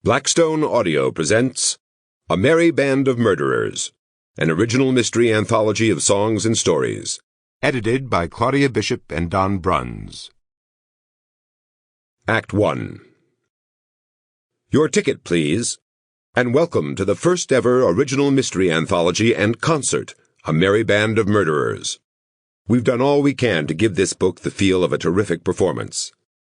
Blackstone Audio presents A Merry Band of Murderers, an original mystery anthology of songs and stories, edited by Claudia Bishop and Don Bruns. Act 1. Your ticket, please, and welcome to the first ever original mystery anthology and concert, A Merry Band of Murderers. We've done all we can to give this book the feel of a terrific performance.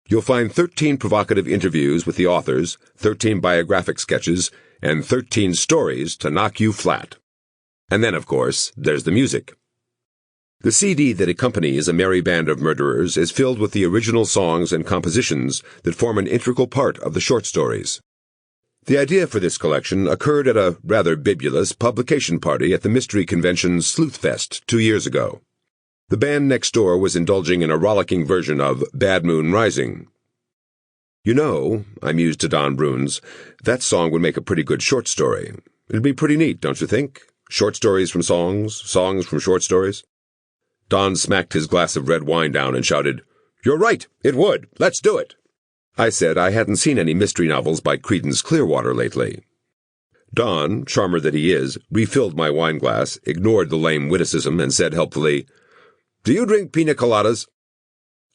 You'll find 13 provocative interviews with the authors, 13 biographic sketches, and 13 stories to knock you flat. And then, of course, there's the music. The CD that accompanies A Merry Band of Murderers is filled with the original songs and compositions that form an integral part of the short stories. The idea for this collection occurred at a rather bibulous publication party at the mystery convention Sleuthfest 2 years ago. The band next door was indulging in a rollicking version of Bad Moon Rising. You know, I mused to Don Bruns, that song would make a pretty good short story. It'd be pretty neat, don't you think? Short stories from songs, songs from short stories. Don smacked his glass of red wine down and shouted, "You're right, it would. Let's do it." I said I hadn't seen any mystery novels by Creedence Clearwater lately. Don, charmer that he is, refilled my wine glass, ignored the lame witticism, and said helpfully, "Do you drink pina coladas?"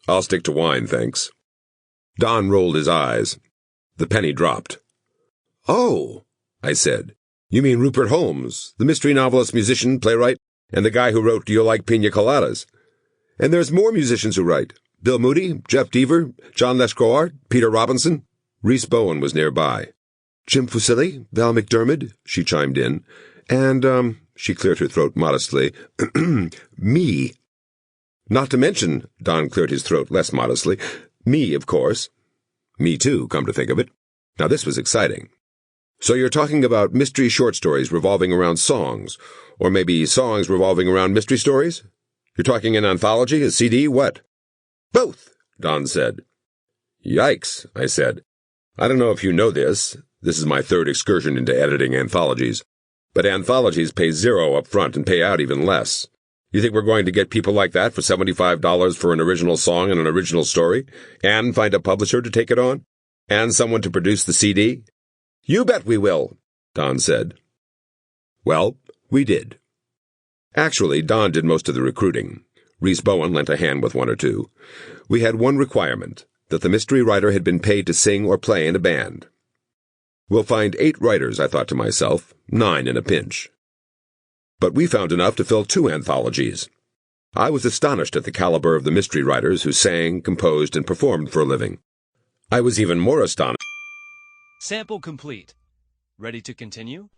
"I'll stick to wine, thanks." Don rolled his eyes. The penny dropped. "Oh," I said, "you mean Rupert Holmes, the mystery novelist, musician, playwright, and the guy who wrote Do You Like Pina Coladas? And there's more musicians who write. Bill Moody, Jeffery Deaver, John Lescroart, Peter Robinson." Rhys Bowen was nearby. "Jim Fusilli, Val McDermid," she chimed in. "And, she cleared her throat modestly, me. Not to mention," Don cleared his throat less modestly, "me, of course." Me too, come to think of it. Now this was exciting. "So you're talking about mystery short stories revolving around songs, or maybe songs revolving around mystery stories? You're talking an anthology, a CD, what?" "Both," Don said. "Yikes," I said. "I don't know if you know this. This is my third excursion into editing anthologies. But anthologies pay zero up front and pay out even less. You think we're going to get people like that for $75 for an original song and an original story, and find a publisher to take it on, and someone to produce the CD? "You bet we will," Don said. Well, we did. Actually, Don did most of the recruiting. Rhys Bowen lent a hand with one or two. We had one requirement, that the mystery writer had been paid to sing or play in a band. We'll find 8 writers, I thought to myself, 9 in a pinch. But we found enough to fill 2 anthologies. I was astonished at the caliber of the mystery writers who sang, composed, and performed for a living. I was even more astonished. Sample complete. Ready to continue?